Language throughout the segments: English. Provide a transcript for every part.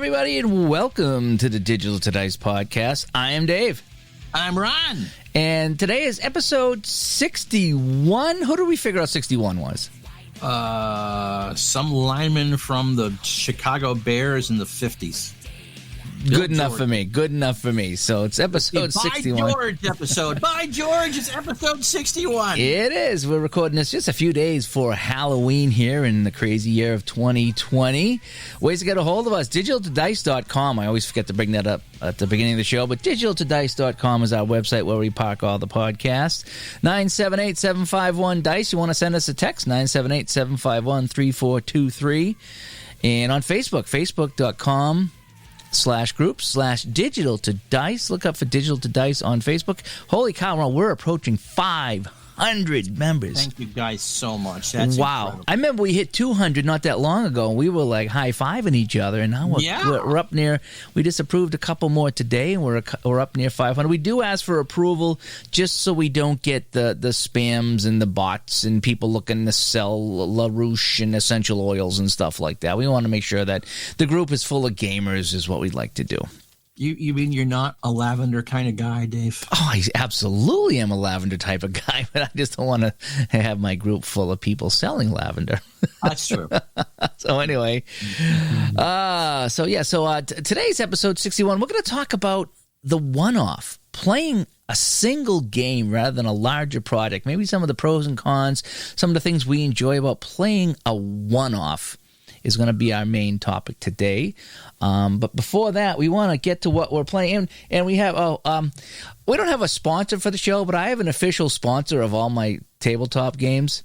everybody, and welcome to the Digital to Dice podcast. I am Dave. I'm Ron. And today is episode 61. Who did we figure out 61 was? Some lineman from the Chicago Bears in the 50s. Good enough for me. Good enough for me. So it's episode 61. By George episode. By George, it's episode 61. It is. We're recording this just a few days for Halloween here in the crazy year of 2020. Ways to get a hold of us. Digitaltodice.com. I always forget to bring that up at the beginning of the show, but digitaltodice.com is our website where we park all the podcasts. 978-751-DICE. You want to send us a text? 978-751-3423. And on Facebook, facebook.com/group/digital to dice. Look up for Digital to Dice on Facebook. Holy cow, Ron, we're approaching 500 members. Thank you guys so much. That's wow. incredible. I remember we hit 200 not that long ago, and we were like high-fiving each other, and now we're up near, we just approved a couple more today, and we're up near 500. We do ask for approval just so we don't get the spams and the bots and people looking to sell LaRouche and essential oils and stuff like that. We want to make sure that the group is full of gamers is what we'd like to do. You mean you're not a lavender kind of guy, Dave? Oh, I absolutely am a lavender type of guy, but I just don't want to have my group full of people selling lavender. That's true. So anyway, today's episode 61, we're going to talk about the one-off, playing a single game rather than a larger project. Maybe some of the pros and cons, some of the things we enjoy about playing a one-off is going to be our main topic today. But before that, we want to get to what we're playing. And we have, we don't have a sponsor for the show, but I have an official sponsor of all my tabletop games.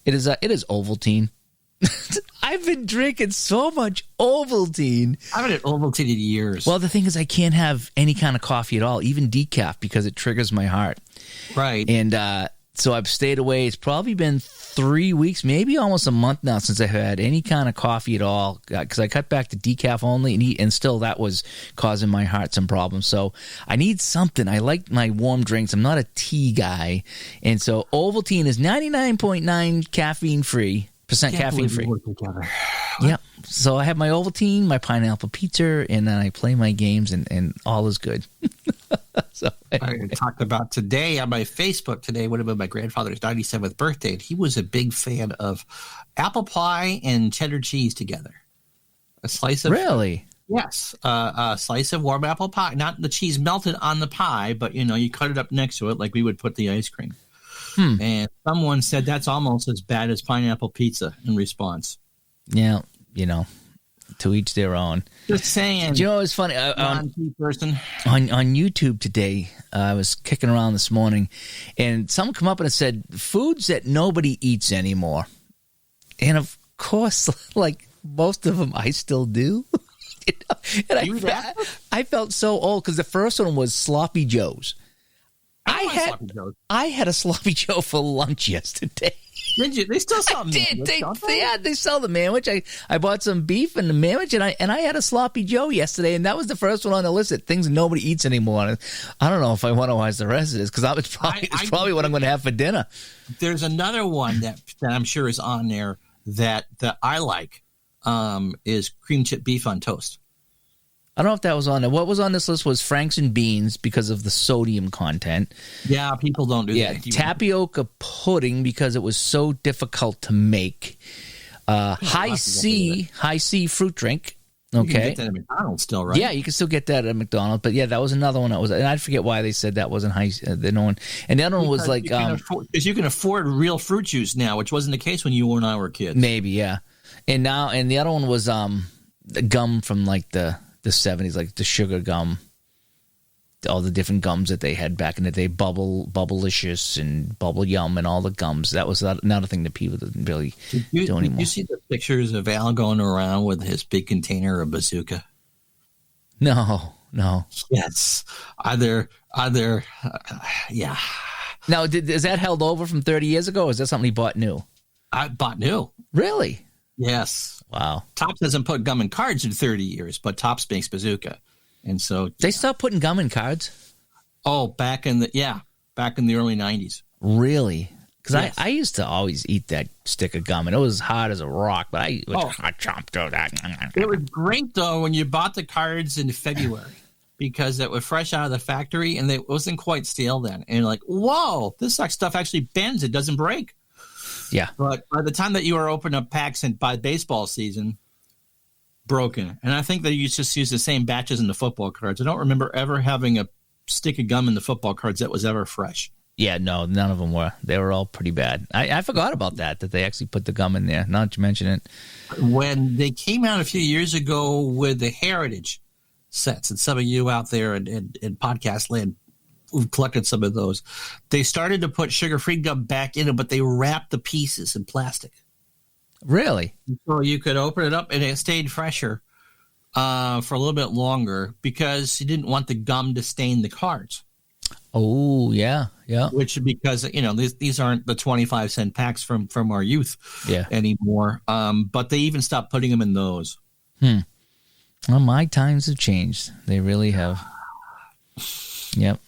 It is Ovaltine. I've been drinking so much Ovaltine. I've had Ovaltine in years. Well, the thing is, I can't have any kind of coffee at all, even decaf, because it triggers my heart. Right. And so I've stayed away. It's probably been 3 weeks, maybe almost a month now since I've had any kind of coffee at all, because I cut back to decaf only, and still that was causing my heart some problems. So I need something. I like my warm drinks. I'm not a tea guy. And so Ovaltine is 99.9 caffeine-free. Caffeine-free. Yeah. So I have my Ovaltine, my pineapple pizza, and then I play my games, and all is good. So anyway. I talked about today on my Facebook today would have been my grandfather's 97th birthday. And he was a big fan of apple pie and cheddar cheese together. A slice of really. Yes, a slice of warm apple pie, not the cheese melted on the pie, but you cut it up next to it like we would put the ice cream. And someone said that's almost as bad as pineapple pizza in response. Yeah, to each their own. Just saying. Do you know, it's funny. On YouTube today, I was kicking around this morning, and someone come up and said, foods that nobody eats anymore. And of course, like most of them, I still do. And I felt so old because the first one was Sloppy Joes. I had a Sloppy Joe for lunch yesterday. Did you? They still sell them. They sell the manwich. I bought some beef and the manwich, and I had a Sloppy Joe yesterday, and that was the first one on the list of things nobody eats anymore. I don't know if I want to watch the rest of this because it's probably what I'm going to have for dinner. There's another one that I'm sure is on there that I like is cream chip beef on toast. I don't know if that was on there. What was on this list was Franks and Beans because of the sodium content. Yeah, people don't do that. Tapioca pudding because it was so difficult to make. High C fruit drink. Okay. You can get that at McDonald's still, right? Yeah, you can still get that at McDonald's. But yeah, that was another one that was, and I forget why they said that wasn't high. No one, and the other one was like because you can afford real fruit juice now, which wasn't the case when you and I were kids. Maybe, yeah. And the other one was the gum from like the 70s, like the sugar gum, all the different gums that they had back in the day, Bubblicious and Bubble Yum and all the gums. That was another thing that people didn't really do anymore. Did you see the pictures of Al going around with his big container of bazooka? No. Yes. Yeah. Now, is that held over from 30 years ago, or is that something he bought new? I bought new. Really? Yes. Wow. Topps hasn't put gum in cards in 30 years, but Topps makes bazooka. And so they stopped putting gum in cards? Oh, back in the early 90s. Really? Because I used to always eat that stick of gum, and it was hard as a rock, but I chomped through that. It was great, though, when you bought the cards in February, because it was fresh out of the factory, and it wasn't quite stale then. And you're like, whoa, this stuff actually bends. It doesn't break. Yeah. But by the time that you were opening up packs and by baseball season, broken. And I think that you just use the same batches in the football cards. I don't remember ever having a stick of gum in the football cards that was ever fresh. Yeah, no, none of them were. They were all pretty bad. I forgot about that they actually put the gum in there, now that you mention it. When they came out a few years ago with the Heritage sets, and some of you out there in podcast land who've collected some of those, they started to put sugar-free gum back in it, but they wrapped the pieces in plastic. Really? So you could open it up and it stayed fresher for a little bit longer because you didn't want the gum to stain the cards. Oh, yeah. Which, because, these aren't the 25-cent packs from our youth anymore. But they even stopped putting them in those. Well, my times have changed. They really have. Yep.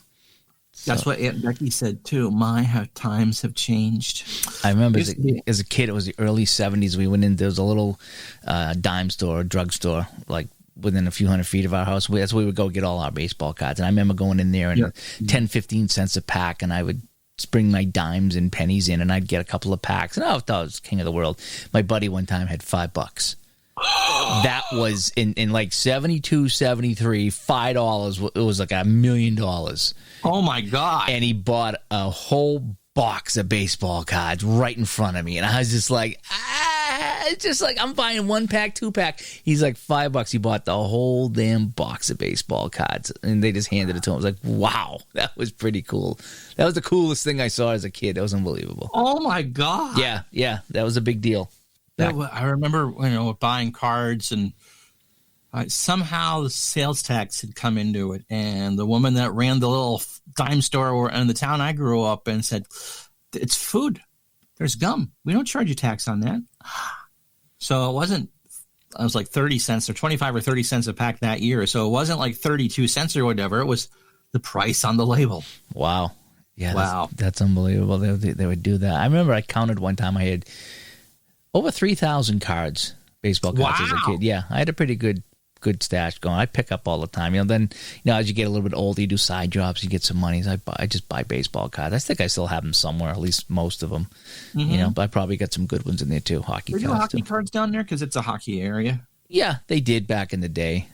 That's what Aunt Becky said, too. How times have changed. I remember as a kid, it was the early 70s. We went in, there was a little dime store, drug store, like within a few hundred feet of our house. That's where we would go get all our baseball cards. And I remember going in there and 10, 15 cents a pack, and I would bring my dimes and pennies in, and I'd get a couple of packs. And I thought I was king of the world. My buddy one time had $5. That was in like 72, 73, $5. It was like $1 million. Oh my God. And he bought a whole box of baseball cards right in front of me. And I was just like, it's just like I'm buying 1 pack, 2 pack. He's like $5. He bought the whole damn box of baseball cards. And they just handed it to him. I was like, wow, that was pretty cool. That was the coolest thing I saw as a kid. That was unbelievable. Oh my God. Yeah. That was a big deal. I remember, buying cards, and somehow the sales tax had come into it. And the woman that ran the little dime store in the town I grew up in said, "It's food. There's gum. We don't charge you tax on that." So it wasn't, I was like 30 cents or 25 or 30 cents a pack that year. So it wasn't like 32 cents or whatever. It was the price on the label. Wow. Yeah. Wow. That's unbelievable. They would do that. I remember I counted one time I had over 3,000 cards, baseball cards as a kid. Yeah, I had a pretty good stash going. I pick up all the time. Then, as you get a little bit older, you do side jobs, you get some money. So I just buy baseball cards. I think I still have them somewhere, at least most of them. But I probably got some good ones in there too. Hockey cards. Were there hockey cards down there? Because it's a hockey area. Yeah, they did back in the day.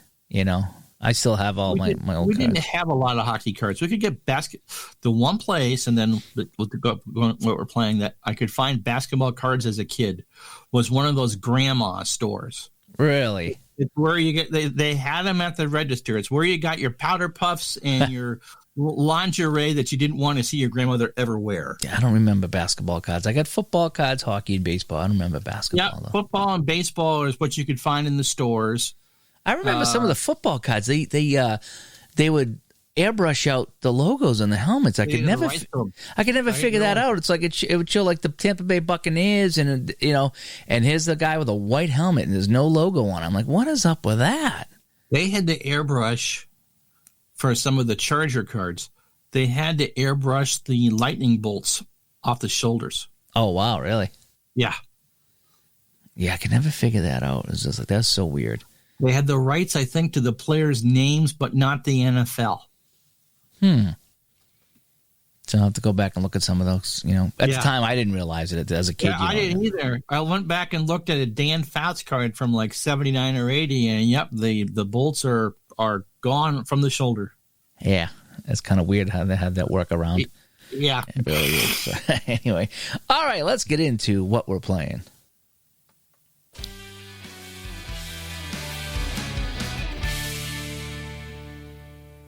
I still have all my old cards. We didn't have a lot of hockey cards. We could get the one place, and then what we're playing that I could find basketball cards as a kid was one of those grandma stores. Really? It's where you get they had them at the register. It's where you got your powder puffs and your lingerie that you didn't want to see your grandmother ever wear. Yeah, I don't remember basketball cards. I got football cards, hockey, and baseball. I don't remember basketball. Yeah, football and baseball is what you could find in the stores. I remember some of the football cards. They would airbrush out the logos on the helmets. I could never figure that out. It's like it would show like the Tampa Bay Buccaneers and and here's the guy with a white helmet and there's no logo on it. I'm like, what is up with that? They had to airbrush for some of the Charger cards. They had to airbrush the lightning bolts off the shoulders. Oh wow, really? Yeah. Yeah, I could never figure that out. It's just like that's so weird. They had the rights, I think, to the players' names, but not the NFL. So I'll have to go back and look at some of those. At the time, I didn't realize it as a kid. Yeah, I didn't either. I went back and looked at a Dan Fouts card from like 79 or 80, and yep, the bolts are gone from the shoulder. Yeah, that's kind of weird how they have that work around. Yeah. It really is. So, anyway, all right, let's get into what we're playing.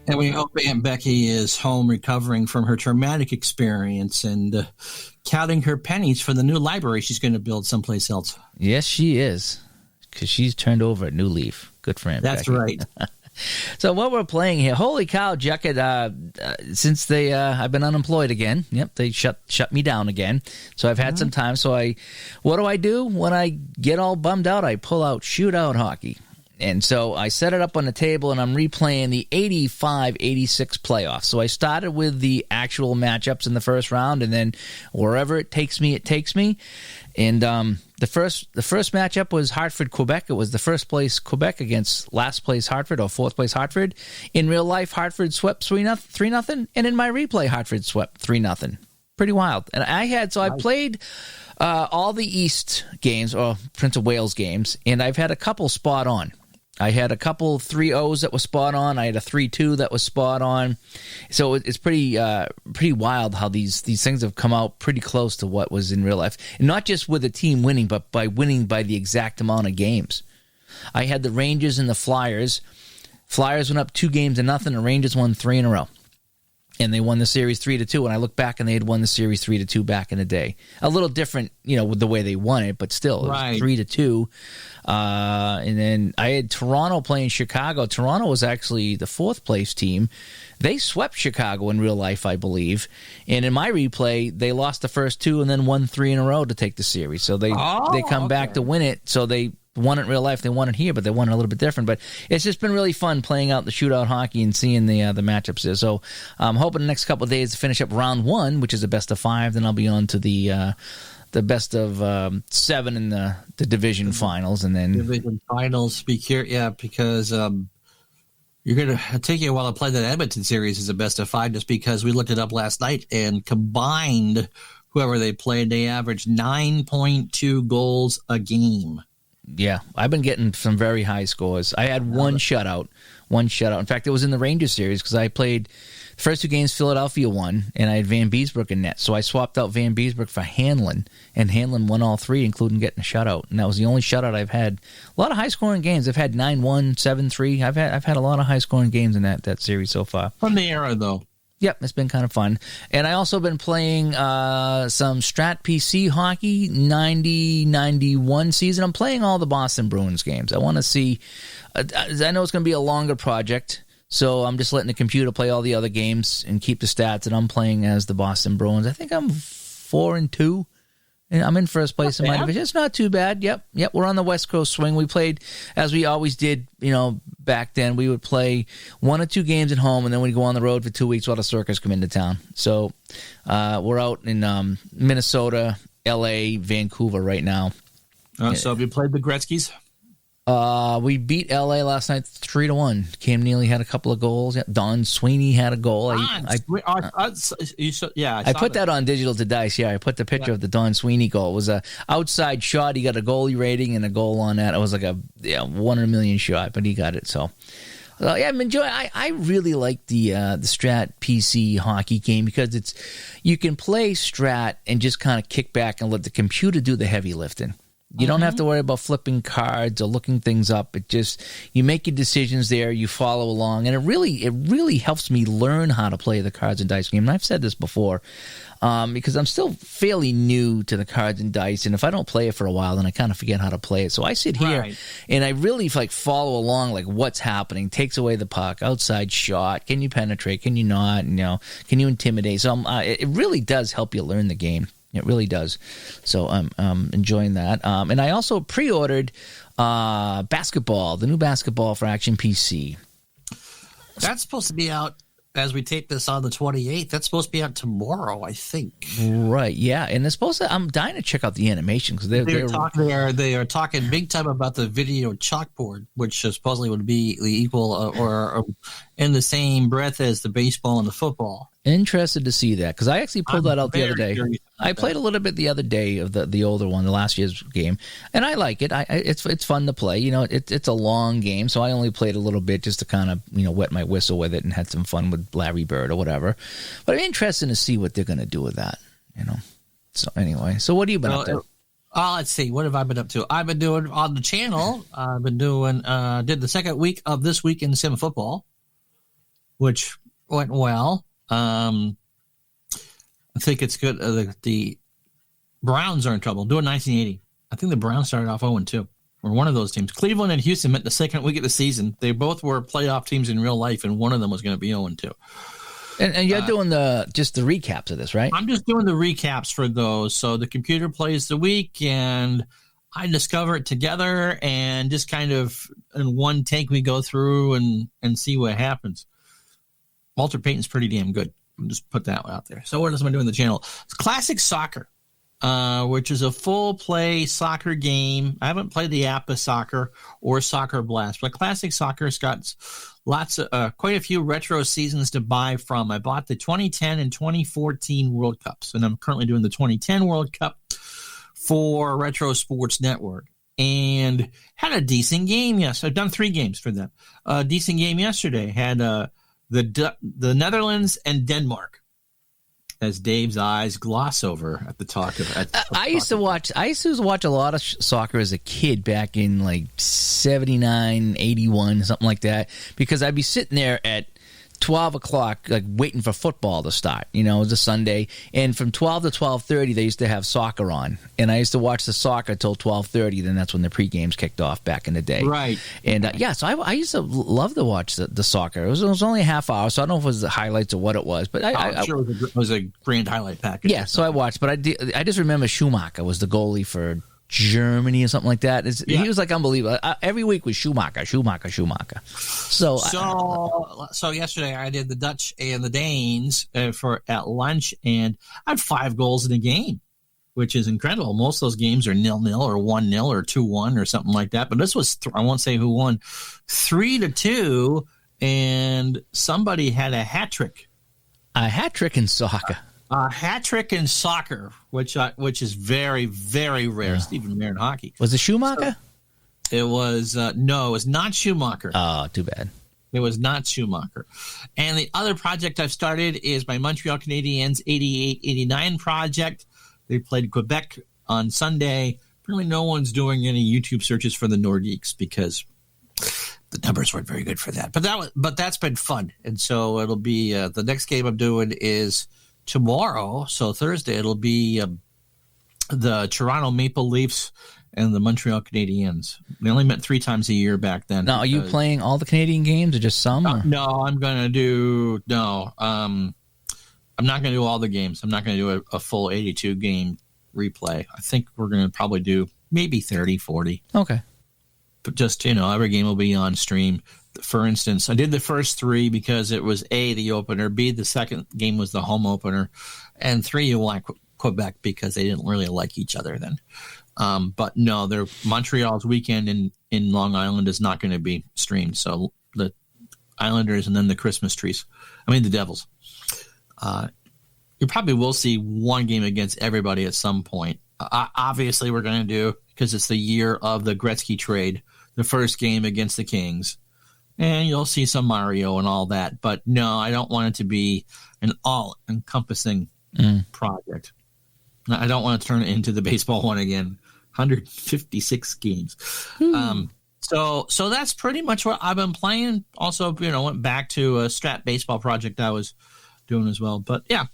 And we hope Aunt Becky is home recovering from her traumatic experience and counting her pennies for the new library she's going to build someplace else. Yes, she is, because she's turned over a new leaf. Good for Aunt That's Becky. right. So what we're playing here, holy cow, Jacket, since I've been unemployed again. Yep, they shut me down again. So I've had some time. So what do? When I get all bummed out, I pull out shootout hockey. And so I set it up on the table, and I'm replaying the 85-86 playoffs. So I started with the actual matchups in the first round, and then wherever it takes me, it takes me. And the first matchup was Hartford-Quebec. It was the first place Quebec against last place Hartford, or fourth place Hartford. In real life, Hartford swept 3-0, and in my replay, Hartford swept 3-0. Pretty wild. And I played all the East games, or Prince of Wales games, and I've had a couple spot on. I had a couple 3-0s that was spot on. I had a 3-2 that was spot on. So it's pretty wild how these things have come out pretty close to what was in real life. And not just with the team winning, but by winning by the exact amount of games. I had the Rangers and the Flyers. Flyers went up 2-0, and Rangers won 3 in a row. And they won the series 3-2. And I look back, and they had won the series 3-2 back in the day. A little different, with the way they won it, but still, it was 3-2. And then I had Toronto playing Chicago. Toronto was actually the fourth place team. They swept Chicago in real life, I believe. And in my replay, they lost the first 2 and then won 3 in a row to take the series. So they come back to win it. So they won it in real life. They won it here, but they won it a little bit different. But it's just been really fun playing out the shootout hockey and seeing the matchups there. So I'm hoping the next couple of days to finish up round 1, which is a best of 5. Then I'll be on to the best of 7 in the division finals, and then division finals. Because you're gonna take you a while to play that Edmonton series as a best of 5, just because we looked it up last night, and combined, whoever they played, they averaged 9.2 goals a game. Yeah, I've been getting some very high scores. I had one shutout. In fact, it was in the Rangers series because I played the first 2 games, Philadelphia won, and I had Van Beesbrook in net. So I swapped out Van Beesbrook for Hanlon, and Hanlon won all 3, including getting a shutout. And that was the only shutout I've had. A lot of high-scoring games. I've had 9-1, 7-3. I've had a lot of high-scoring games in that series so far. From the era, though. Yep, it's been kind of fun. And I also been playing some Strat PC hockey, 90-91 season. I'm playing all the Boston Bruins games. I want to see I know it's going to be a longer project, so I'm just letting the computer play all the other games and keep the stats, and I'm playing as the Boston Bruins. I think I'm 4-2. And I'm in first place in my division. It's not too bad. Yep. We're on the West Coast swing. We played, as we always did, back then. We would play 1 or 2 games at home, and then we'd go on the road for 2 weeks while the Circus come into town. So we're out in Minnesota, L.A., Vancouver right now. So have you played the Gretzky's? We beat LA last night 3-1. Cam Neely had a couple of goals. Yeah, Don Sweeney had a goal. I put that on Digital to Dice. Yeah, I put the picture of the Don Sweeney goal. It was a outside shot. He got a goalie rating and a goal on that. It was like a 1 in a million shot, but he got it. So I'm enjoying. I really like the Strat PC hockey game because you can play Strat and just kind of kick back and let the computer do the heavy lifting. You don't have to worry about flipping cards or looking things up. It just, you make your decisions there, you follow along, and it really helps me learn how to play the cards and dice game. And I've said this before, because I'm still fairly new to the cards and dice, and if I don't play it for a while, then I kind of forget how to play it. So I sit here and I really follow along, what's happening. Takes away the puck, outside shot. Can you penetrate? Can you not? Can you intimidate? So it really does help you learn the game. It really does. So I'm enjoying that. And I also pre-ordered basketball, the new basketball for Action PC. That's supposed to be out as we tape this on the 28th. That's supposed to be out tomorrow, I think. Right, yeah. And it's supposed to, I'm dying to check out the animation because they are talking big time about the video chalkboard, which supposedly would be the equal or in the same breath as the baseball and the football. Interested to see that because I actually pulled that out the other day. I played a little bit the other day of the older one, the last year's game, and I like it. It's fun to play. It's a long game, so I only played a little bit just to kind of wet my whistle with it and had some fun with Larry Bird or whatever. But I'm interested to see what they're going to do with that. So anyway, so what have you been up to? Let's see. What have I been up to? I've been doing on the channel. I've been doing did the second week of This Week in Sim Football, which went well. I think it's good. The Browns are in trouble. Doing 1980. I think the Browns started off 0-2, or one of those teams. Cleveland and Houston met the second week of the season. They both were playoff teams in real life, and one of them was going to be 0-2. And you're doing just the recaps of this, right? I'm just doing the recaps for those. So the computer plays the week, and I discover it together, and just kind of in one take we go through and see what happens. Walter Payton's pretty damn good. I'll just put that out there. So what else am I doing on the channel? Classic Soccer, which is a full play soccer game. I haven't played the Appa Soccer or Soccer Blast, but Classic Soccer's got lots of quite a few retro seasons to buy from. I bought the 2010 and 2014 World Cups, and I'm currently doing the 2010 World Cup for Retro Sports Network, and had a decent game. Yes, I've done 3 games for them. A decent game yesterday. Had the Netherlands and Denmark, as Dave's eyes gloss over at the talk of. I used to watch a lot of soccer as a kid back in like 79, 81, something like that, because I'd be sitting there at 12 o'clock, like waiting for football to start. You know, it was a Sunday, and from 12 to 12:30, they used to have soccer on, and I used to watch the soccer till 12:30. Then that's when the pre-games kicked off back in the day, right? And so I used to love to watch the soccer. It was only a half hour, so I don't know if it was the highlights or what it was, but I'm sure it was a grand highlight package. Yeah, so I watched, but I just remember Schumacher was the goalie for Germany or something like that. He was like unbelievable. Every week was Schumacher. So yesterday I did the Dutch and the Danes at lunch, and I had 5 goals in a game, which is incredible. Most of those games are 0-0 or 1-0 or 2-1 or something like that. But this was I won't say who won, 3-2, and somebody had a hat trick. A hat trick in soccer. A hat trick in soccer, which is very, very rare. Yeah. Stephen Mayer in hockey. Was it Schumacher? So it was no, it was not Schumacher. Oh, too bad. It was not Schumacher. And the other project I've started is my Montreal Canadiens 88-89 project. They played Quebec on Sunday. Apparently no one's doing any YouTube searches for the Nordiques because the numbers weren't very good for that. But that's been fun. And so it'll be the next game I'm doing is tomorrow, so Thursday, it'll be the Toronto Maple Leafs and the Montreal Canadiens. They only met 3 times a year back then. Now, are you playing all the Canadian games or just some? No, I'm going to do I'm not going to do all the games. I'm not going to do a full 82 game replay. I think we're going to probably do maybe 30, 40. Okay. But just, every game will be on stream. For instance, I did the first 3 because it was A, the opener, B, the second game was the home opener, and 3, you want Quebec because they didn't really like each other then. But no, Montreal's weekend in Long Island is not going to be streamed. So the Islanders and then the Christmas trees. The Devils. You probably will see one game against everybody at some point. Obviously, we're going to do, because it's the year of the Gretzky trade, the first game against the Kings. And you'll see some Mario and all that. But no, I don't want it to be an all-encompassing project. I don't want to turn it into the baseball one again. 156 games. So that's pretty much what I've been playing. Also, went back to a Strat baseball project I was doing as well. But yeah,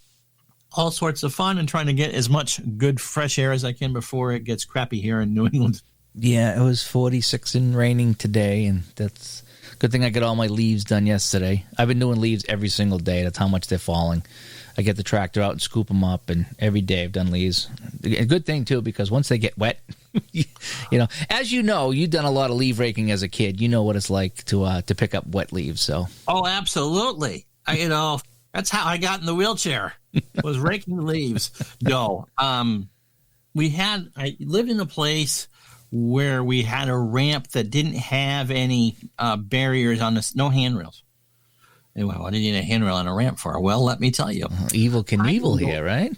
all sorts of fun and trying to get as much good fresh air as I can before it gets crappy here in New England. Yeah, it was 46 and raining today, and that's good thing I got all my leaves done yesterday. I've been doing leaves every single day. That's how much they're falling. I get the tractor out and scoop them up, and every day I've done leaves. A good thing, too, because once they get wet, as you know, you've done a lot of leaf raking as a kid. You know what it's like to pick up wet leaves. So. Oh, absolutely. That's how I got in the wheelchair, was raking leaves. No. I lived in a place where we had a ramp that didn't have any barriers on this, no handrails. Anyway, what did you need a handrail on a ramp for? Well, let me tell you. Evil Knievel here, right?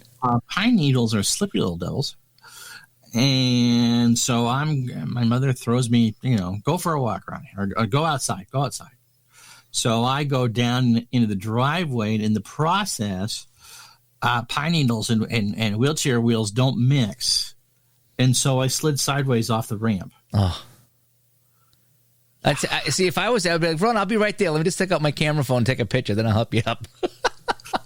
Pine needles are slippery little devils. And so my mother throws me, go for a walk around here, or go outside. So I go down into the driveway, and in the process, pine needles and wheelchair wheels don't mix. And so I slid sideways off the ramp. Oh. See, if I was there, I'd be like, Ron, I'll be right there. Let me just take out my camera phone and take a picture. Then I'll help you up.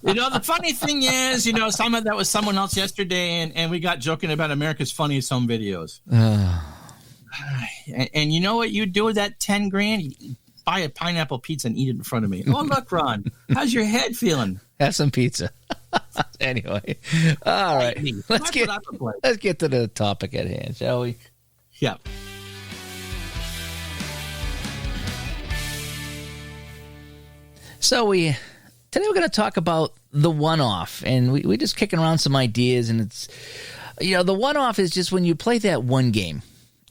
The funny thing is, that was someone else yesterday, and we got joking about America's Funniest Home Videos. And you know what you do with that $10,000? You buy a pineapple pizza and eat it in front of me. Oh, look, Ron, how's your head feeling? Have some pizza. Anyway, all right. Let's get to the topic at hand, shall we? Yeah. So today we're going to talk about the one-off, and we're just kicking around some ideas, and it's, the one-off is just when you play that one game,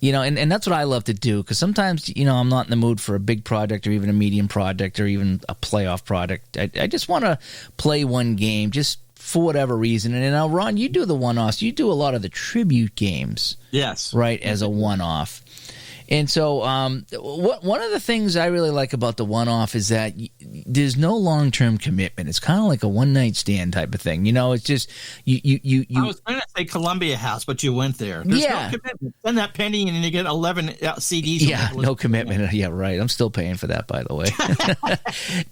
and that's what I love to do, because sometimes, I'm not in the mood for a big project or even a medium project or even a playoff project. I just want to play one game just for whatever reason. And now, Ron, you do the one-offs. You do a lot of the tribute games. Yes. Right, as a one-off. And so one of the things I really like about the one-off is that there's no long-term commitment. It's kind of like a one-night stand type of thing. It's just you. I was going to say Columbia House, but you went there. There's no commitment. Send that penny and you get 11 CDs. Yeah, no commitment. Yeah, right. I'm still paying for that, by the way.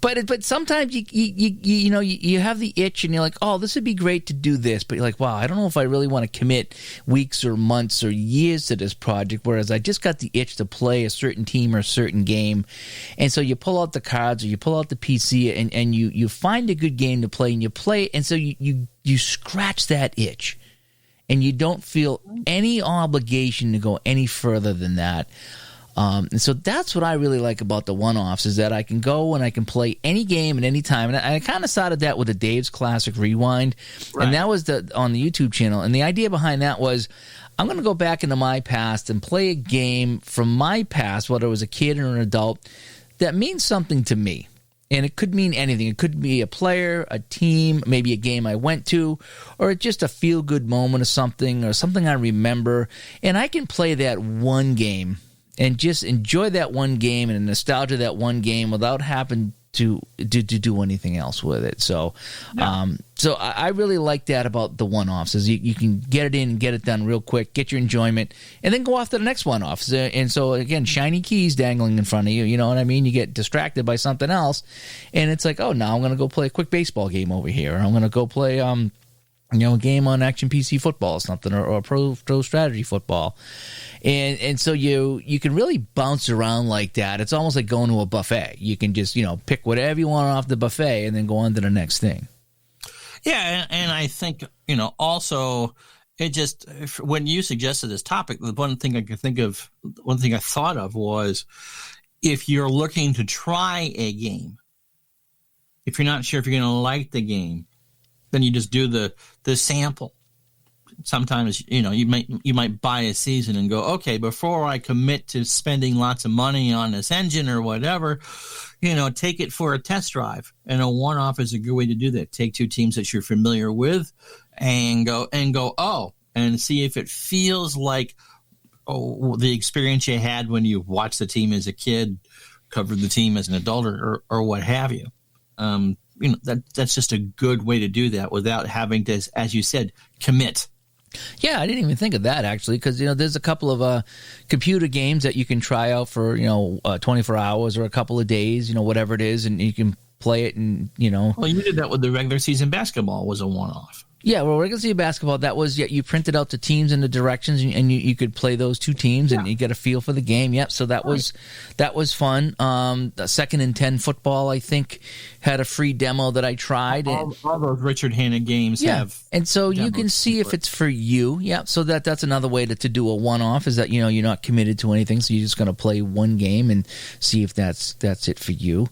But sometimes you have the itch and you're like, oh, this would be great to do this. But you're like, wow, I don't know if I really want to commit weeks or months or years to this project, whereas I just got the itch to play a certain team or a certain game. And so you pull out the cards or you pull out the PC and you find a good game to play and you play. And so you scratch that itch and you don't feel any obligation to go any further than that. And so that's what I really like about the one-offs is that I can go and I can play any game at any time. And I kind of started that with the Dave's Classic Rewind. Right. And that was on the YouTube channel. And the idea behind that was I'm going to go back into my past and play a game from my past, whether it was a kid or an adult, that means something to me. And it could mean anything. It could be a player, a team, maybe a game I went to, or just a feel-good moment of something or something I remember. And I can play that one game and just enjoy that one game and the nostalgia of that one game without having to do anything else with it. So so I really like that about the one-offs is you can get it in and get it done real quick, get your enjoyment, and then go off to the next one-off. And so, again, shiny keys dangling in front of you, you know what I mean? You get distracted by something else, and it's like, oh, now I'm going to go play a quick baseball game over here. Or I'm going to go play a game on Action PC Football or something, or Pro Strategy Football. And so you can really bounce around like that. It's almost like going to a buffet. You can just, pick whatever you want off the buffet and then go on to the next thing. Yeah, and I think, also it just, when you suggested this topic, the one thing I thought of was if you're looking to try a game, if you're not sure if you're going to like the game, then you just do the sample. Sometimes, you might buy a season and go, okay, before I commit to spending lots of money on this engine or whatever, take it for a test drive. And a one-off is a good way to do that. Take two teams that you're familiar with and go, and see if it feels like the experience you had when you watched the team as a kid, covered the team as an adult or what have you. That's just a good way to do that without having to, as you said, commit. Yeah, I didn't even think of that, actually, because, there's a couple of computer games that you can try out for, 24 hours or a couple of days, whatever it is, and you can play it and, Well, you did that with the regular season basketball was a one-off. Yeah, well, regular season basketball, that was, you printed out the teams and the directions, and you could play those two teams, and you get a feel for the game. Yep, so that was fun. The 2nd and 10 football, I think, had a free demo that I tried. All those Richard Hanna games have. And so you can see if it's for you. Yeah, so that's another way to do a one-off is that, you're not committed to anything, so you're just going to play one game and see if that's it for you.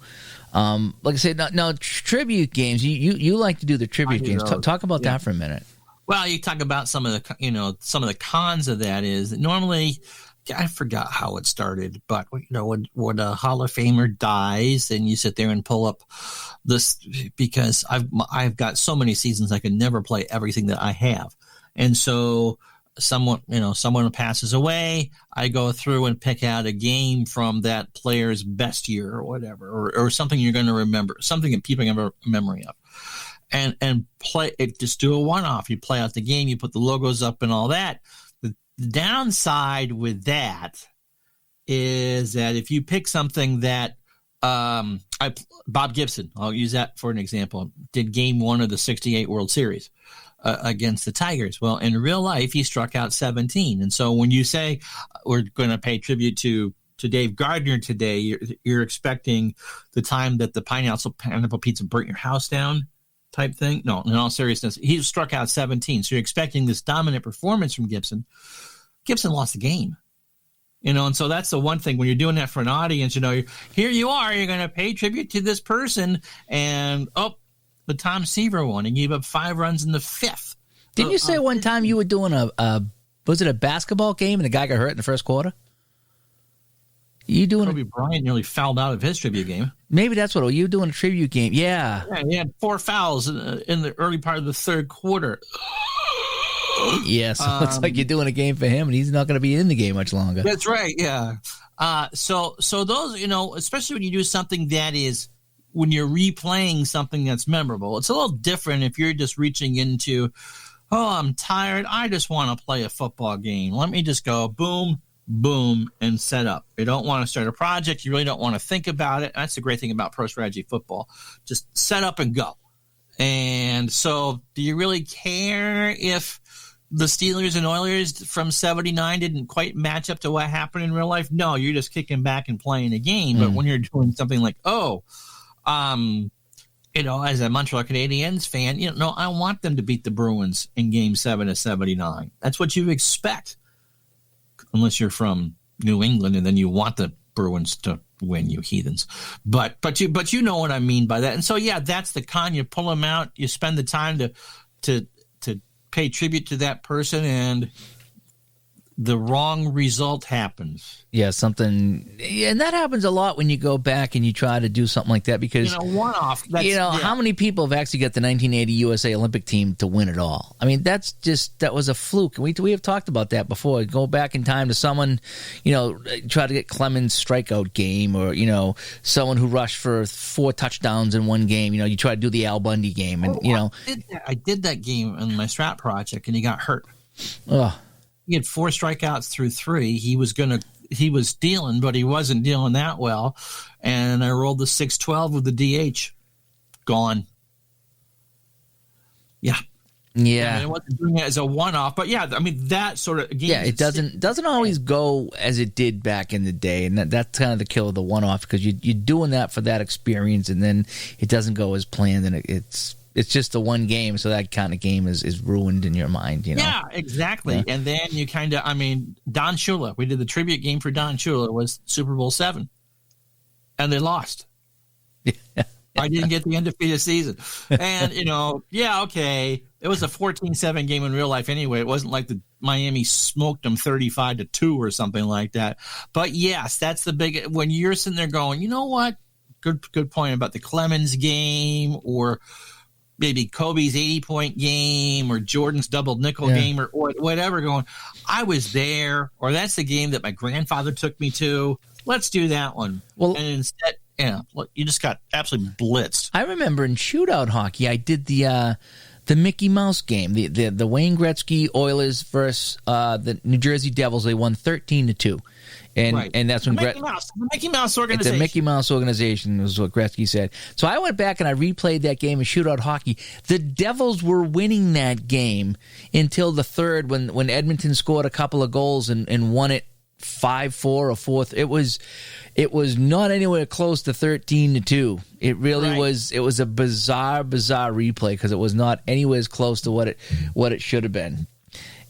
Like I said, now tribute games. You like to do the tribute games. Talk about that for a minute. Well, you talk about some of the cons of that is that normally, I forgot how it started, but when a Hall of Famer dies, and you sit there and pull up this because I've got so many seasons I can never play everything that I have, and so. Someone passes away, I go through and pick out a game from that player's best year or whatever, or something you're going to remember, something that people have a memory of, and play it. Just do a one-off. You play out the game, you put the logos up and all that. The downside with that is that if you pick something that Bob Gibson, I'll use that for an example, did game 1 of the '68 World Series. Against the Tigers. Well, in real life, he struck out 17. And so when you say we're going to pay tribute to Dave Gardner today, you're expecting the time that the Pineapple Pizza burnt your house down type thing. No, in all seriousness, he struck out 17. So you're expecting this dominant performance from Gibson. Gibson lost the game. And so that's the one thing when you're doing that for an audience, here you are, you're going to pay tribute to this person, and the Tom Seaver one, he gave up 5 runs in the 5th. Didn't you say one time you were doing was it a basketball game and the guy got hurt in the first quarter? Kobe Bryant nearly fouled out of his tribute game. Maybe that's what you were doing, a tribute game. Yeah, he had 4 fouls in the early part of the third quarter. Yeah, so it's like you're doing a game for him, and he's not going to be in the game much longer. That's right, yeah. So those, especially when you do something that is, when you're replaying something that's memorable, it's a little different if you're just reaching into, I'm tired, I just want to play a football game. Let me just go boom, boom, and set up. You don't want to start a project. You really don't want to think about it. That's the great thing about Pro Strategy Football. Just set up and go. And so do you really care if the Steelers and Oilers from 79 didn't quite match up to what happened in real life? No, you're just kicking back and playing a game. But when you're doing something like, as a Montreal Canadiens fan, I want them to beat the Bruins in Game 7 of 79. That's what you expect, unless you're from New England and then you want the Bruins to win, you heathens. But you know what I mean by that. And so, yeah, that's the con. You pull them out. You spend the time to pay tribute to that person, and the wrong result happens. Yeah, and that happens a lot when you go back and you try to do something like that, because one-off. How many people have actually got the 1980 USA Olympic team to win it all? I mean, that was a fluke. We have talked about that before. Go back in time to someone, try to get Clemens' strikeout game, or someone who rushed for 4 touchdowns in one game. You try to do the Al Bundy game, and I did that game in my Strat project, and he got hurt. Oh. He had 4 strikeouts through 3. He was dealing, but he wasn't dealing that well. And I rolled the 6-12 with the DH. Gone. Yeah. Yeah. I wasn't doing it as a one-off, but yeah, I mean, that sort of game. Yeah, it doesn't always go as it did back in the day, and that's kind of the kill of the one-off, because you're doing that for that experience, and then it doesn't go as planned, and it's just the one game, so that kind of game is ruined in your mind, Yeah, exactly. Yeah. And then you kind of, Don Shula, we did the tribute game for Don Shula, was Super Bowl 7, and they lost. I didn't get the undefeated season. And, okay, it was a 14-7 game in real life anyway. It wasn't like the Miami smoked them 35-2 or something like that. But, yes, that's the big – when you're sitting there going, you know what, good point about the Clemens game, or – maybe Kobe's 80-point game, or Jordan's double nickel game, or whatever, going, I was there, or that's the game that my grandfather took me to. Let's do that one. Well, and instead, you just got absolutely blitzed. I remember in shootout hockey, I did the Mickey Mouse game, the Wayne Gretzky Oilers versus the New Jersey Devils. They won 13-2. And that's when the Mickey Mouse organization. It's a Mickey Mouse organization, is what Gretzky said. So I went back and I replayed that game in shootout hockey. The Devils were winning that game until the third, when Edmonton scored a couple of goals and won it 5-4 or 4. It was not anywhere close to 13-2. It really was. It was a bizarre replay, because it was not anywhere as close to what it should have been.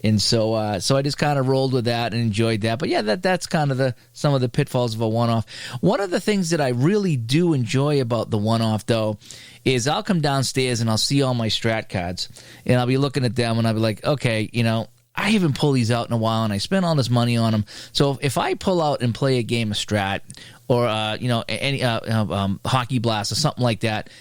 And so I just kind of rolled with that and enjoyed that. But yeah, that's kind of some of the pitfalls of a one-off. One of the things that I really do enjoy about the one-off, though, is I'll come downstairs and I'll see all my strat cards, and I'll be looking at them and I'll be like, okay, I haven't pulled these out in a while, and I spent all this money on them. So if I pull out and play a game of strat, or any Hockey Blast or something like that,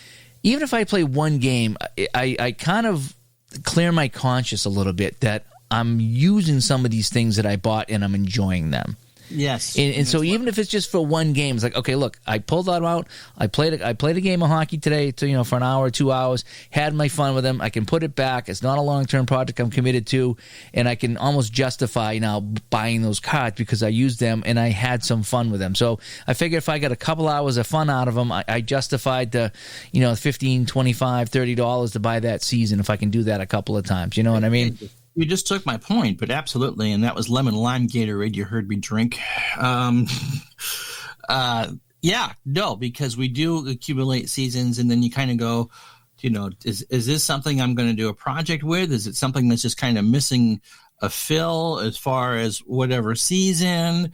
even if I play one game, I kind of clear my conscience a little bit that I'm using some of these things that I bought and I'm enjoying them. Yes. And so even if it's just for one game, it's like, okay, look, I pulled that out. I played a game of hockey today for an hour or 2 hours, had my fun with them. I can put it back. It's not a long-term project I'm committed to, and I can almost justify now buying those cards because I used them and I had some fun with them. So I figure if I got a couple hours of fun out of them, I justified the, $15, $25, $30 to buy that season if I can do that a couple of times. You know what I mean? You just took my point, but absolutely, and that was lemon lime Gatorade you heard me drink. Because we do accumulate seasons, and then you kind of go, is this something I'm going to do a project with? Is it something that's just kind of missing a fill as far as whatever season?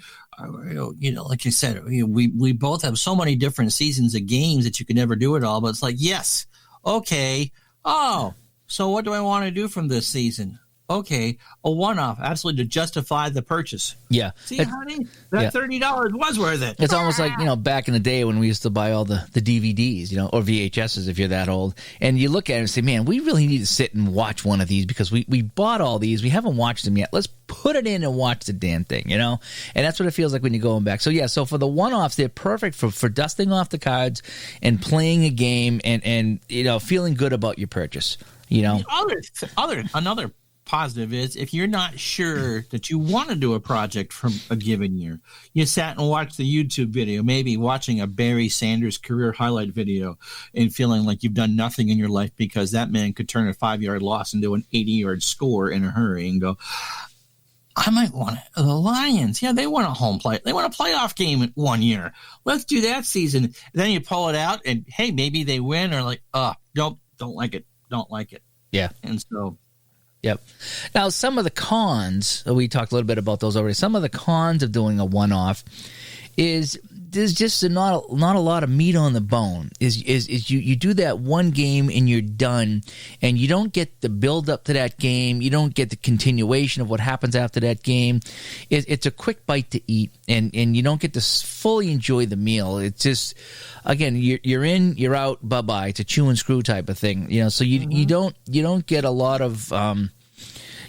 like you said, we both have so many different seasons of games that you can never do it all. But it's like, yes, okay. Oh, so what do I want to do from this season? Okay, a one-off, absolutely, to justify the purchase. Yeah. See, honey, that $30 was worth it. It's almost like, back in the day when we used to buy all the DVDs, or VHSs if you're that old, and you look at it and say, man, we really need to sit and watch one of these because we bought all these. We haven't watched them yet. Let's put it in and watch the damn thing, And that's what it feels like when you're going back. So, yeah, so for the one-offs, they're perfect for dusting off the cards and playing a game and feeling good about your purchase, Another positive is if you're not sure that you want to do a project from a given year, you sat and watched the YouTube video, maybe watching a Barry Sanders career highlight video and feeling like you've done nothing in your life because that man could turn a 5-yard loss into an 80-yard score in a hurry and go, I might want the Lions. Yeah, they won a home play. They won a playoff game 1 year. Let's do that season. Then you pull it out and, hey, maybe they win or like, don't like it. Don't like it. Yeah. And so. Yep. Now, some of the cons, we talked a little bit about those already. Some of the cons of doing a one-off is there's just not a lot of meat on the bone. Is you do that one game and you're done, and you don't get the build up to that game. You don't get the continuation of what happens after that game. It's a quick bite to eat, and you don't get to fully enjoy the meal. It's just, again, you're in, you're out, bye bye. It's a chew and screw type of thing, So you don't get a lot of.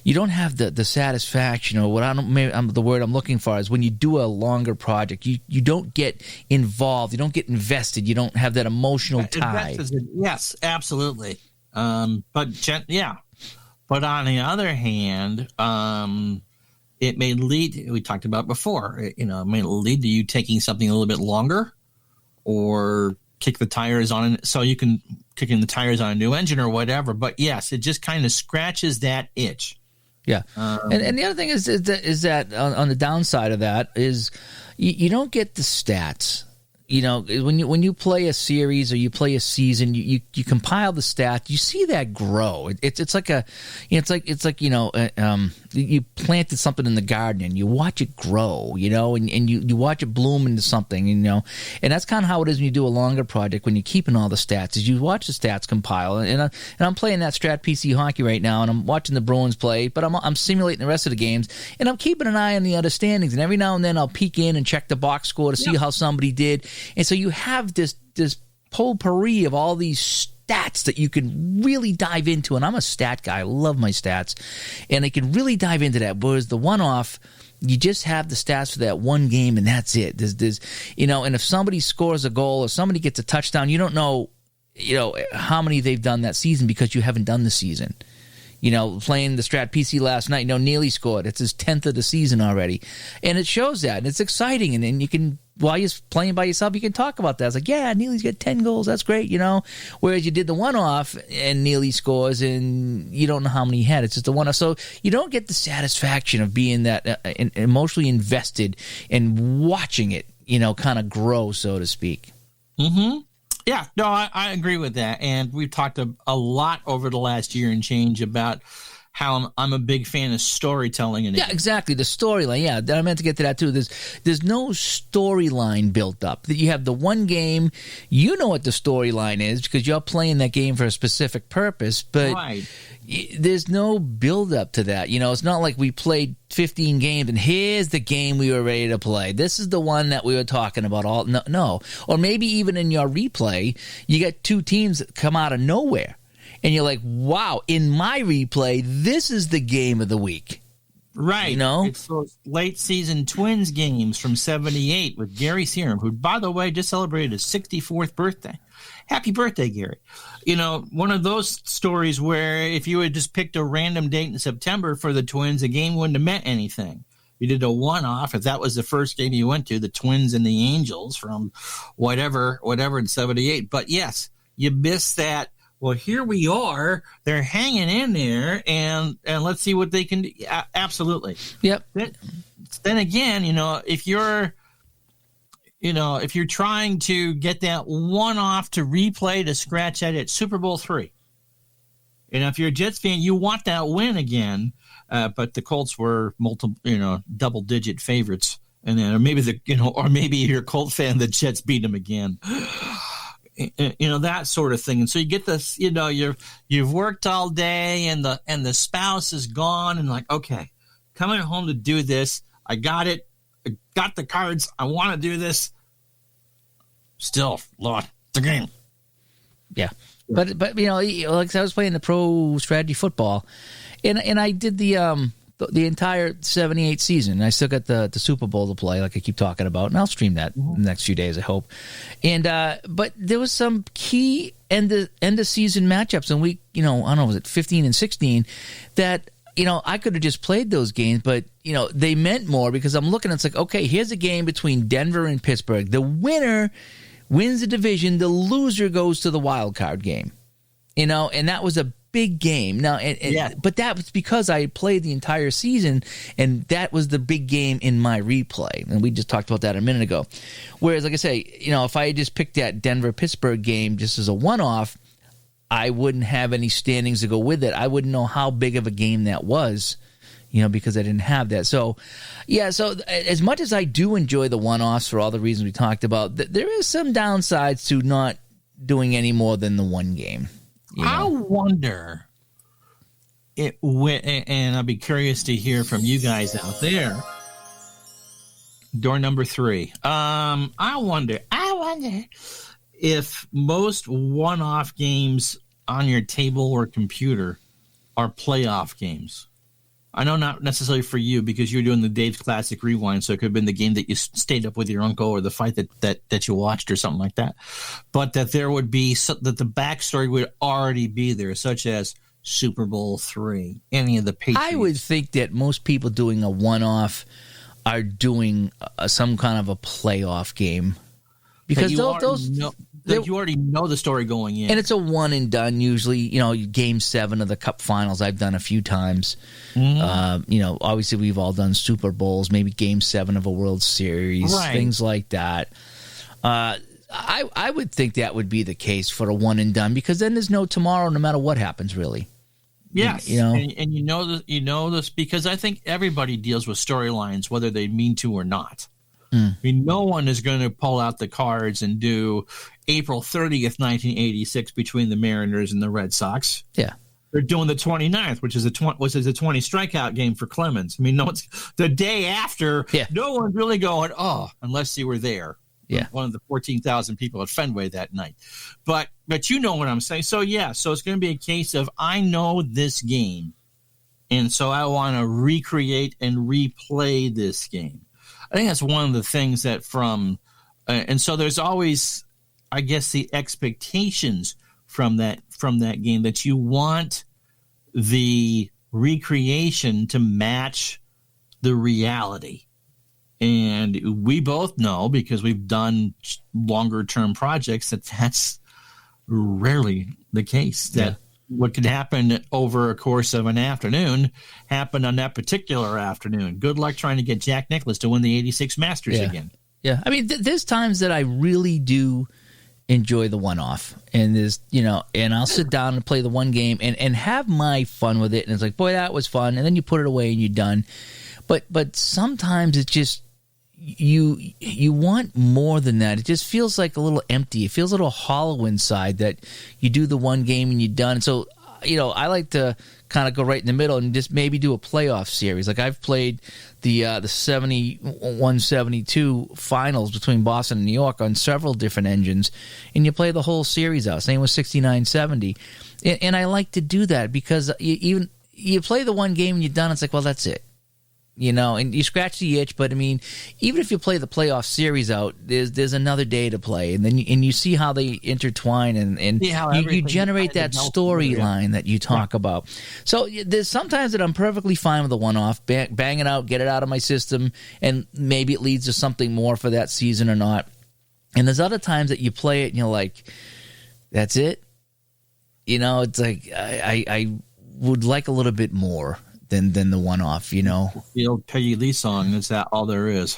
You don't have the satisfaction, or the word I'm looking for is when you do a longer project, you don't get involved, you don't get invested, you don't have that emotional tie. Yes, absolutely. But on the other hand, it may lead. We talked about before. It may lead to you taking something a little bit longer, or kick the tires on it, so you can kick in the tires on a new engine or whatever. But yes, it just kind of scratches that itch. Yeah, and the other thing is that on the downside of that is you don't get the stats. When you play a series or you play a season, you compile the stats. You see that grow. It's like you planted something in the garden and you watch it grow. And you watch it bloom into something. And that's kind of how it is when you do a longer project. When you're keeping all the stats, is you watch the stats compile. And I'm playing that Strat PC hockey right now, and I'm watching the Bruins play, but I'm simulating the rest of the games, and I'm keeping an eye on the other standings. And every now and then I'll peek in and check the box score to see how somebody did. And so you have this potpourri of all these stats that you can really dive into. And I'm a stat guy. I love my stats. And I can really dive into that. Whereas the one-off, you just have the stats for that one game, and that's it. There's and if somebody scores a goal or somebody gets a touchdown, you don't know, how many they've done that season because you haven't done the season. Playing the Strat PC last night, Neely scored. It's his 10th of the season already. And it shows that. And it's exciting. And you can, while you're playing by yourself, you can talk about that. It's like, yeah, Neely's got 10 goals. That's great, Whereas you did the one-off and Neely scores and you don't know how many he had. It's just the one-off. So you don't get the satisfaction of being that emotionally invested and watching it, kind of grow, so to speak. Mm-hmm. Yeah, no, I agree with that. And we've talked a lot over the last year and change about how I'm a big fan of storytelling. Yeah, exactly. The storyline. Yeah, I meant to get to that too. There's no storyline built up. You have the one game. You know what the storyline is because you're playing that game for a specific purpose. But right. There's no build up to that. It's not like we played 15 games and here's the game we were ready to play. This is the one that we were talking about. No. Or maybe even in your replay, you get two teams that come out of nowhere. And you're like, wow, in my replay, this is the game of the week. Right. It's those late season Twins games from 78 with Gary Serum, who, by the way, just celebrated his 64th birthday. Happy birthday, Gary. One of those stories where if you had just picked a random date in September for the Twins, the game wouldn't have meant anything. You did a one-off. If that was the first game you went to, the Twins and the Angels from whatever in 78. But yes, you missed that. Well, here we are. They're hanging in there, and let's see what they can do. Absolutely. Yep. Then again, if you're trying to get that one-off to replay to scratch at Super Bowl III, and if you're a Jets fan, you want that win again. But the Colts were double-digit favorites and then or maybe you're a Colt fan, the Jets beat them again. That sort of thing. And so you get this, you've worked all day and the spouse is gone and like, okay, coming home to do this. I got it. I got the cards. I want to do this. Still lost the game. Yeah. But like I was playing the pro strategy football and I did the entire 78 season. I still got the Super Bowl to play, like I keep talking about, and I'll stream that in the next few days, I hope. And but there was some key end of season matchups, and I don't know, was it 15 and 16 that I could have just played those games, but they meant more because I'm looking. It's like, okay, here's a game between Denver and Pittsburgh. The winner wins the division. The loser goes to the wild card game. And that was a big game. Now, but that was because I played the entire season, and that was the big game in my replay. And we just talked about that a minute ago. Whereas, like I say, if I had just picked that Denver-Pittsburgh game just as a one-off, I wouldn't have any standings to go with it. I wouldn't know how big of a game that was, because I didn't have that. So, yeah, so as much as I do enjoy the one-offs for all the reasons we talked about, there is some downsides to not doing any more than the one game. I wonder, and I'll be curious to hear from you guys out there. Door number 3. I wonder if most one-off games on your table or computer are playoff games. I know not necessarily for you because you're doing the Dave's Classic Rewind, so it could have been the game that you stayed up with your uncle or the fight that you watched or something like that. But that there would be that the backstory would already be there, such as Super Bowl III, any of the Patriots. I would think that most people doing a one-off are doing some kind of a playoff game because you already know the story going in, and it's a one and done usually. Game 7 of the Cup Finals I've done a few times. Mm-hmm. Obviously we've all done Super Bowls, maybe Game 7 of a World Series, things like that. I would think that would be the case for a one and done because then there's no tomorrow, no matter what happens, really. Yes, and this because I think everybody deals with storylines, whether they mean to or not. I mean, no one is going to pull out the cards and do April 30th, 1986 between the Mariners and the Red Sox. Yeah. They're doing the 29th, which is a 20 strikeout game for Clemens. I mean, no, it's the day after. Yeah. No one's really going, unless you were there. Yeah. One of the 14,000 people at Fenway that night. But you know what I'm saying. So, yeah, so it's going to be a case of I know this game, and so I want to recreate and replay this game. I think that's one of the things that and so there's always, I guess, the expectations from that game that you want the recreation to match the reality. And we both know because we've done longer term projects that's rarely the case. That what could happen over a course of an afternoon happened on that particular afternoon. Good luck trying to get Jack Nicklaus to win the 86 Masters again. Yeah. I mean, there's times that I really do enjoy the one-off. And there's, and I'll sit down and play the one game and have my fun with it. And it's like, boy, that was fun. And then you put it away and you're done. But sometimes it's just, you want more than that. It just feels like a little empty. It feels a little hollow inside that you do the one game and you're done. So, I like to kind of go right in the middle and just maybe do a playoff series. Like I've played the 71-72 finals between Boston and New York on several different engines, and you play the whole series out. Same with 69-70. And I like to do that because you play the one game and you're done. It's like, well, that's it. And you scratch the itch, but I mean, even if you play the playoff series out, there's another day to play, and then you see how they intertwine, and you generate that storyline that you talk about. So there's sometimes that I'm perfectly fine with a one-off, bang it out, get it out of my system, and maybe it leads to something more for that season or not. And there's other times that you play it and you're like, that's it. It's like I would like a little bit more than the one-off, The old Peggy Lee song, is that all there is?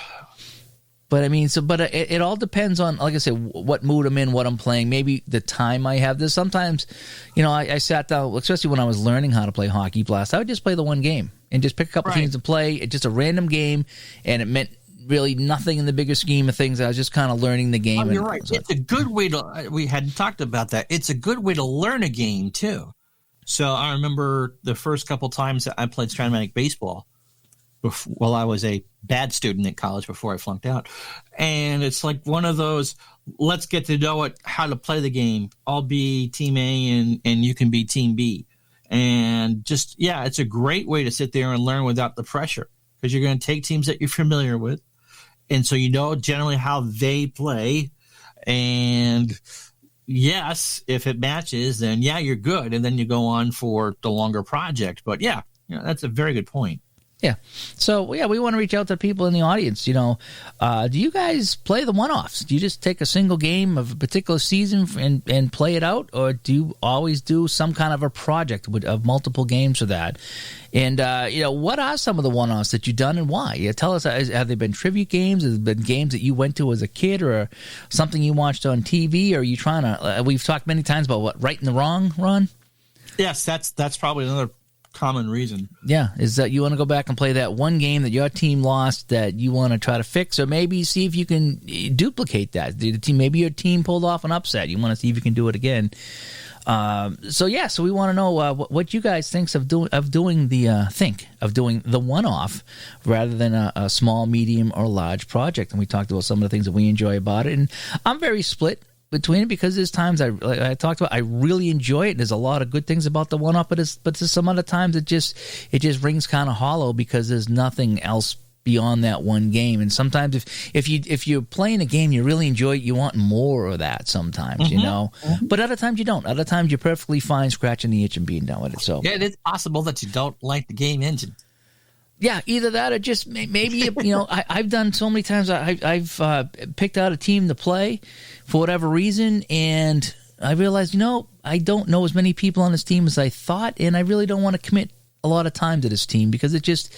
But I mean, it all depends on, like I said, what mood I'm in, what I'm playing, maybe the time I have. This sometimes, I sat down, especially when I was learning how to play Hockey Blast, I would just play the one game and just pick a couple teams and play. It's just a random game, and it meant really nothing in the bigger scheme of things. I was just kind of learning the game. Oh, you're right. It's a good way to, we hadn't talked about that. It's a good way to learn a game too. So I remember the first couple times that I played Strat-O-Matic baseball while I was a bad student at college before I flunked out. And it's like one of those, let's get to know how to play the game. I'll be team A and you can be team B. And just, yeah, it's a great way to sit there and learn without the pressure, because you're going to take teams that you're familiar with. And so you know generally how they play. And yes, if it matches, then yeah, you're good. And then you go on for the longer project. But yeah, that's a very good point. Yeah. So, yeah, we want to reach out to people in the audience. Do you guys play the one-offs? Do you just take a single game of a particular season and play it out? Or do you always do some kind of a project of multiple games for that? And, what are some of the one-offs that you've done and why? Tell us, have they been tribute games? Have they been games that you went to as a kid or something you watched on TV? Or are you trying to, we've talked many times about right and the wrong, Ron? Yes, that's probably another common reason. Yeah, is that you want to go back and play that one game that your team lost that you want to try to fix, or maybe see if you can duplicate that. Maybe your team pulled off an upset. You want to see if you can do it again. So we want to know what you guys think of doing the one-off rather than a small, medium, or large project. And we talked about some of the things that we enjoy about it. And I'm very split between it, because there's times I talked about, I really enjoy it. There's a lot of good things about the one-up, but there's some other times it just rings kind of hollow because there's nothing else beyond that one game. And sometimes if you're playing a game you really enjoy it, you want more of that sometimes, But other times you don't. Other times you're perfectly fine scratching the itch and being done with it. So yeah, it is possible that you don't like the game engine. Yeah, either that or just maybe, I've done so many times. I've picked out a team to play for whatever reason, and I realized, I don't know as many people on this team as I thought, and I really don't want to commit a lot of time to this team because it just,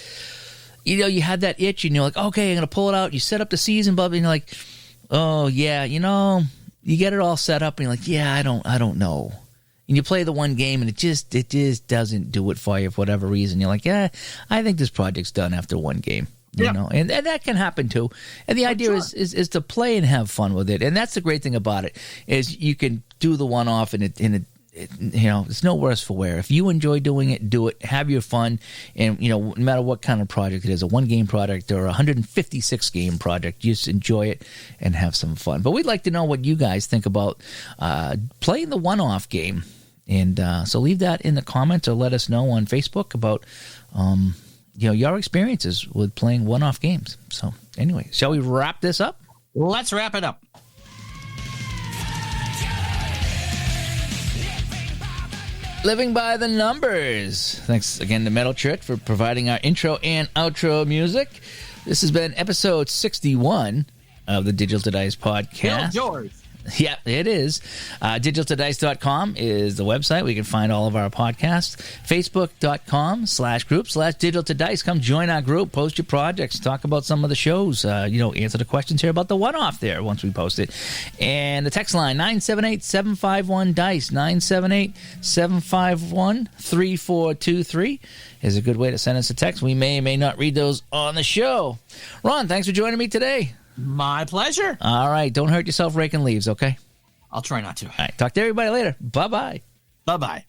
you had that itch, and you're like, okay, I'm going to pull it out. You set up the season, Bubba, and you're like, oh, yeah, you get it all set up, and you're like, yeah, I don't know. And you play the one game, and it just doesn't do it for you for whatever reason. You're like, yeah, I think this project's done after one game. And that can happen too. And the idea is to play and have fun with it. And that's the great thing about it, is you can do the one-off, and it's no worse for wear. If you enjoy doing it, do it. Have your fun. And, no matter what kind of project it is, a one-game project or a 156-game project, just enjoy it and have some fun. But we'd like to know what you guys think about playing the one-off game. And so leave that in the comments or let us know on Facebook about, your experiences with playing one-off games. So anyway, shall we wrap this up? Let's wrap it up. Living by the numbers. Thanks again to Metal Church for providing our intro and outro music. This has been episode 61 of the Digital to Dice podcast. Yours. Yeah, it is. DigitalToDice.com is the website. We can find all of our podcasts. Facebook.com/group/DigitalToDice. Come join our group. Post your projects. Talk about some of the shows. Answer the questions here about the one-off there once we post it. And the text line, 978-751-DICE. 978-751-3423 is a good way to send us a text. We may or may not read those on the show. Ron, thanks for joining me today. My pleasure. All right. Don't hurt yourself raking leaves, okay? I'll try not to. All right. Talk to everybody later. Bye-bye. Bye-bye.